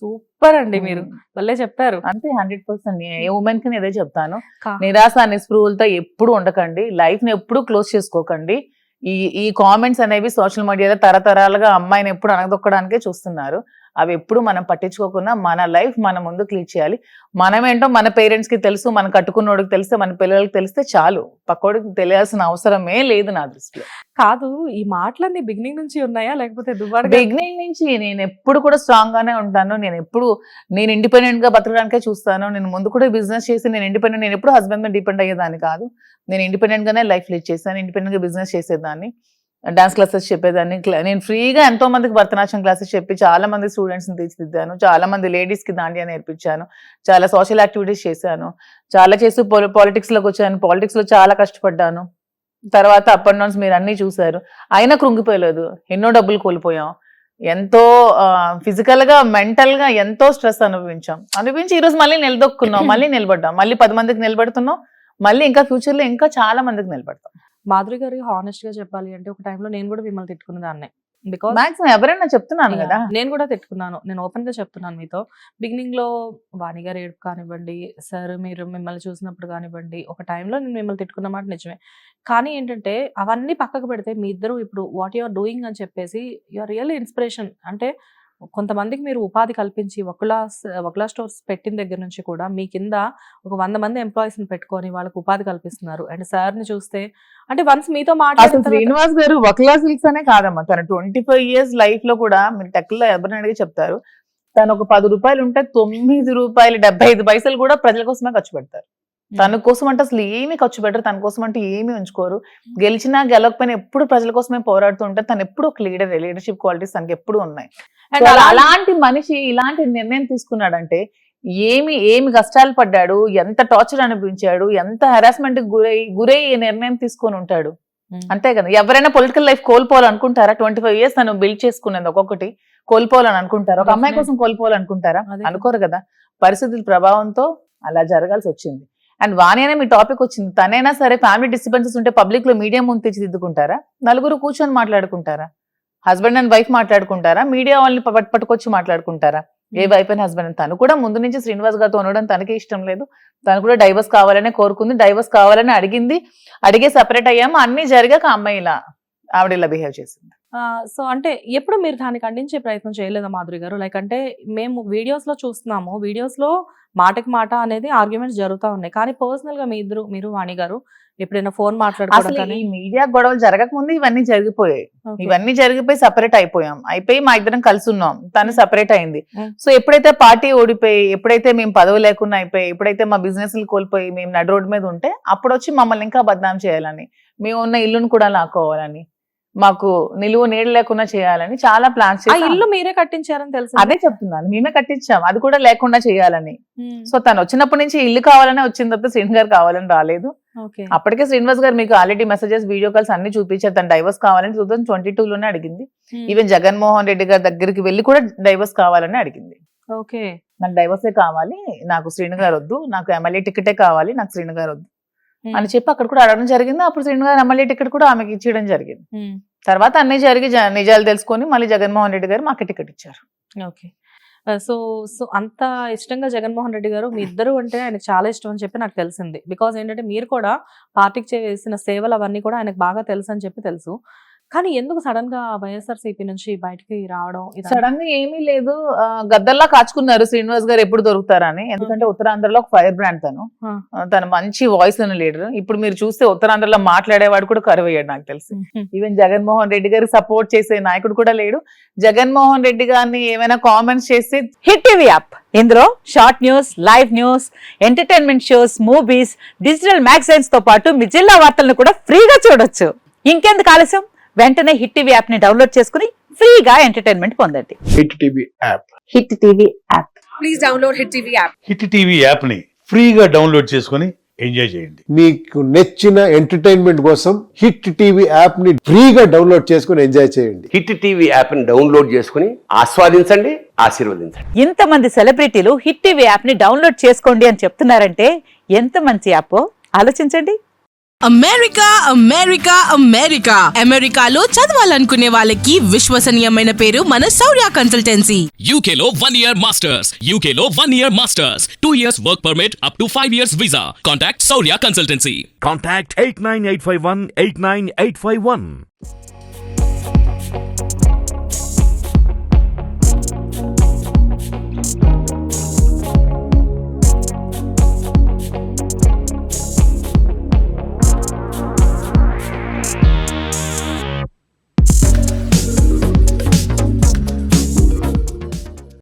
Super అండి, మీరు భలే చెప్పారు. అంతే 100%. ఏ ఉమెన్ కి ఇదే చెప్తాను, నిరాశ నిస్పృహలతో ఎప్పుడు ఉండకండి, లైఫ్ ని ఎప్పుడు క్లోజ్ చేసుకోకండి. ఈ కామెంట్స్ అనేవి సోషల్ మీడియాలో తరతరాలుగా అమ్మాయిని ఎప్పుడు అనగదొక్కడానికే చూస్తున్నారు. అవి ఎప్పుడు మనం పట్టించుకోకుండా మన లైఫ్ మనం ముందుకు లీడ్ చేయాలి. మనమేంటో మన పేరెంట్స్ కి తెలుసు, మన కట్టుకున్నోడికి తెలిస్తే, మన పిల్లలకి తెలిస్తే చాలు, పక్కోడికి తెలియాల్సిన అవసరమే లేదు నా దృష్టిలో. కాదు, ఈ మాటలన్నీ బిగినింగ్ నుంచి ఉన్నాయా లేకపోతే బిగినింగ్ నుంచి నేను ఎప్పుడు కూడా స్ట్రాంగ్ గానే ఉంటాను. నేను ఇండిపెండెంట్ గా బతకడానికే చూస్తాను. నేను ముందు కూడా బిజినెస్ చేసి నేను ఇండిపెండెంట్, నేను ఎప్పుడు హస్బెండ్ మీద డిపెండ్ అయ్యేదాన్ని కాదు. నేను ఇండిపెండెంట్ గానే లైఫ్ లీడ్ చేశాను, ఇండిపెండెంట్ గా బిజినెస్ చేసేదాన్ని, డాన్స్ క్లాసెస్ చెప్పేదాన్ని. నేను ఫ్రీగా ఎంతో మందికి భరతనాట్యం క్లాసెస్ చెప్పి చాలా మంది స్టూడెంట్స్ ని తీర్చిదిద్దాను, చాలా మంది లేడీస్ కి దాండియా నేర్పించాను, చాలా సోషల్ యాక్టివిటీస్ చేశాను, చాలా చేసి పాలిటిక్స్ లోకి వచ్చాను, పాలిటిక్స్ లో చాలా కష్టపడ్డాను. తర్వాత అప్ అండ్ డౌన్స్ మీరు అన్ని చూసారు, అయినా కృంగిపోయలేదు. ఎన్నో డబ్బులు కోల్పోయాం, ఎంతో ఫిజికల్ గా మెంటల్ గా ఎంతో స్ట్రెస్ అనుభవించి ఈ రోజు మళ్ళీ నిలదొక్కున్నాం, మళ్ళీ నిలబడ్డాం, మళ్ళీ 10 మందికి నిలబెడుతున్నాం, మళ్ళీ ఇంకా ఫ్యూచర్ లో ఇంకా చాలా మందికి నిలబడతాం. మాధురి గారు హానెస్ట్ గా చెప్పాలి అంటే ఒక టైంలో నేను కూడా మిమ్మల్ని తిట్టుకున్న దాన్నే. బికాస్ మాక్సిమం ఎవరైనా చెప్తున్నాను కదా, నేను కూడా తిట్టుకున్నాను. నేను ఓపెన్ గా చెప్తున్నాను మీతో. బిగినింగ్ లో వాణి గారు ఏడుపు కానివ్వండి, సార్ మీరు మిమ్మల్ని చూసినప్పుడు కానివ్వండి, ఒక టైంలో నేను మిమ్మల్ని తిట్టుకున్న మాట నిజమే. కానీ ఏంటంటే అవన్నీ పక్కకు పెడితే మీ ఇద్దరు ఇప్పుడు వాట్ యు ఆర్ డూయింగ్ అని చెప్పేసి యు ఆర్ రియల్లీ ఇన్స్పిరేషన్. అంటే కొంతమందికి మీరు ఉపాధి కల్పించి వకులా స్టోర్స్ పెట్టిన దగ్గర నుంచి కూడా మీ కింద ఒక 100 మంది ఎంప్లాయీస్ ని పెట్టుకొని వాళ్ళకి ఉపాధి కల్పిస్తున్నారు. అండ్ సార్ ని చూస్తే అంటే వన్స్ మీతో మాట్లాడుతున్నారు. శ్రీనివాస్ గారు వకులా సిల్క్స్ అనే కాదమ్మా, తన 25 years లైఫ్ లో కూడా మీరు టెక్లో ఎవరిని అడిగి చెప్తారు, తను ఒక 10 రూపాయలు ఉంటే 9 రూపాయలు 75 పైసలు కూడా ప్రజల కోసమే ఖర్చు పెడతారు. తన కోసం అంటే అసలు ఏమి ఖర్చు పెట్టరు, తన కోసం అంటే ఏమి ఉంచుకోరు. గెలిచినా గెలవకపోయినా ఎప్పుడు ప్రజల కోసమే పోరాడుతూ ఉంటారు. తను ఎప్పుడు ఒక లీడర్షిప్ క్వాలిటీస్ తనకి ఎప్పుడు ఉన్నాయి. అండ్ అలాంటి మనిషి ఇలాంటి నిర్ణయం తీసుకున్నాడంటే ఏమి కష్టాలు పడ్డాడు, ఎంత టార్చర్ అనిపించాడు, ఎంత హెరాస్మెంట్ గురై ఈ నిర్ణయం తీసుకొని ఉంటాడు. అంతే కదా, ఎవరైనా పొలిటికల్ లైఫ్ కోల్పోవాలనుకుంటారా? 25 years తను బిల్డ్ చేసుకునేది ఒక్కొక్కటి కోల్పోవాలని అనుకుంటారా? ఒక అమ్మాయి కోసం కోల్పోవాలనుకుంటారా? అనుకోరు కదా. పరిస్థితుల ప్రభావంతో అలా జరగాల్సి వచ్చింది. అండ్ వాణి అనే మీ టాపిక్ వచ్చింది, తనైనా సరే ఫ్యామిలీ డిస్టర్బెన్సెస్ ఉంటే పబ్లిక్ లో మీడియా ముందు తీర్చిదిద్దుకుంటారా? నలుగురు కూర్చొని మాట్లాడుకుంటారా? హస్బెండ్ అండ్ వైఫ్ మాట్లాడుకుంటారా? మీడియా వాళ్ళని పట్టుకొచ్చి మాట్లాడుకుంటారా? ఏ వైఫ్ అండ్ హస్బెండ్. తను కూడా ముందు నుంచి శ్రీనివాస్ గారితో ఉండడం తనకి ఇష్టం లేదు, తను కూడా డైవర్స్ కావాలనే కోరుకుంది, డైవర్స్ కావాలని అడిగే సెపరేట్ అయ్యాము, అన్ని జరిగాక అమ్మాయి ఆవిడ ఇలా బిహేవ్ చేసింది. సో అంటే ఎప్పుడు మీరు దాన్ని ఖండించే ప్రయత్నం చేయలేదా మాధురి గారు? లైక్ అంటే మేము వీడియోస్ లో చూస్తున్నాము, వీడియోస్ లో మాటకి మాట అనేది ఆర్గ్యుమెంట్స్ జరుగుతూ ఉన్నాయి, కానీ పర్సనల్ గా మీరు వాణి గారు ఎప్పుడైనా ఫోన్ మాట్లాడుకోవడం, ఈ మీడియా గొడవలు జరగక ముందు ఇవన్నీ జరిగిపోయి సెపరేట్ అయిపోయి మా ఇద్దరం కలిసి ఉన్నాం, తను సెపరేట్ అయింది. సో ఎప్పుడైతే పార్టీ ఓడిపోయి, ఎప్పుడైతే మేము పదవి లేకుండా అయిపోయి, ఎప్పుడైతే మా బిజినెస్ కోల్పోయి మేము నడు రోడ్డు మీద ఉంటే అప్పుడు వచ్చి మమ్మల్ని ఇంకా బద్నాం చేయాలని, మేము ఉన్న ఇల్లును కూడా లాక్కోవాలని, మాకు నిలువ నీడ లేకుండా చేయాలని చాలా ప్లాన్స్ చేసి, ఇల్లు మీరే కట్టించారని తెలుసు. అదే చెప్తున్నాను, మేమే కట్టించాం, అది కూడా లేకుండా చేయాలని. సో తను వచ్చినప్పటి నుంచి ఇల్లు కావాలనే వచ్చింది తప్ప శ్రీనివాస్ గారు కావాలని రాలేదు. అప్పటికే శ్రీనివాస్ గారు మీకు ఆల్రెడీ మెసేజెస్, వీడియో కాల్స్ అన్ని చూపించారు. తను డైవర్స్ కావాలని 2022 లోనే అడిగింది. ఈవెన్ జగన్మోహన్ రెడ్డి గారి దగ్గరికి వెళ్ళి కూడా డైవర్స్ కావాలని అడిగింది. నాకు డైవర్సే కావాలి, నాకు శ్రీను గారు వద్దు, నాకు ఎమ్మెల్యే టికెటే కావాలి, నాకు శ్రీను గారు వద్దు అని చెప్పి అక్కడ కూడా అడగడం జరిగింది. అప్పుడు శ్రీను గారు ఎమ్మెల్యే టికెట్ కూడా ఆమెకి ఇచ్చేయడం జరిగింది. తర్వాత అన్ని జరిగి నిజాలు తెలుసుకొని మళ్ళీ జగన్మోహన్ రెడ్డి గారు మాకు టికెట్ ఇచ్చారు. సో అంత ఇష్టంగా జగన్మోహన్ రెడ్డి గారు మీ ఇద్దరు అంటే ఆయనకు చాలా ఇష్టం అని చెప్పి నాకు తెలిసింది. బికాజ్ ఏంటంటే మీరు కూడా పార్టీకి చేసిన సేవలు అవన్నీ కూడా ఆయనకు బాగా తెలుసు అని చెప్పి తెలుసు. కానీ ఎందుకు సడన్ గా వైఎస్ఆర్సీపీ నుంచి బయటికి రావడం? సడన్ గా ఏమీ లేదు, గద్దల్లా కాచుకున్నారు శ్రీనివాస్ గారు ఎప్పుడు దొరుకుతారని. ఎందుకంటే ఉత్తరాంధ్రలో ఒక ఫైర్ బ్రాండ్ తను మంచి వాయిస్ ఉన్న లీడర్. ఇప్పుడు మీరు చూస్తే ఉత్తరాంధ్రలో మాట్లాడేవాడు కూడా కరువయ్యాడు నాకు తెలిసి. ఈవెన్ జగన్మోహన్ రెడ్డి గారికి సపోర్ట్ చేసే నాయకుడు కూడా లేడు. జగన్మోహన్ రెడ్డి గారిని ఏమైనా కామెంట్స్ చేస్తే హిట్ టీవీ యాప్, ఇందులో short news, live news, entertainment shows, movies, digital magazines తో పాటు మీ జిల్లా వార్తలను కూడా ఫ్రీగా చూడొచ్చు. ఇంకెందుకు ఆలస్యం, వెంటనే హిట్ టీవీ యాప్ ని డౌన్లోడ్ చేసుకుని ఫ్రీగా ఎంటర్టైన్మెంట్ పొందండి. Hit TV app. Hit TV app. Please download hit TV app. Hit TV app ని ఫ్రీగా డౌన్లోడ్ చేసుకుని ఎంజాయ్ చేయండి. మీకు నచ్చిన ఎంటర్టైన్మెంట్ కోసం హిట్ టీవీ యాప్ ని ఫ్రీగా డౌన్లోడ్ చేసుకుని ఎంజాయ్ చేయండి. హిట్ టీవీ యాప్ ని డౌన్లోడ్ చేసుకుని ఆస్వాదించండి, ఆశీర్వదించండి. ఇంతమంది సెలబ్రిటీలు హిట్ టీవీ యాప్ ని డౌన్లోడ్ చేసుకోండి అని చెప్తున్నారంటే ఎంత మంచి యాప్ ఆలోచించండి. అమెరికా అమెరికా అమెరికా అమెరికాలో చదవాలనుకునే వాళ్ళకి విశ్వసనీయమైన పేరు మన శౌర్య consultancy. UK Law 1 Year Masters. UK Law 1 Year Masters. 2 years work permit up to 5 years visa. Contact Saurya Consultancy. Contact 89851 89851.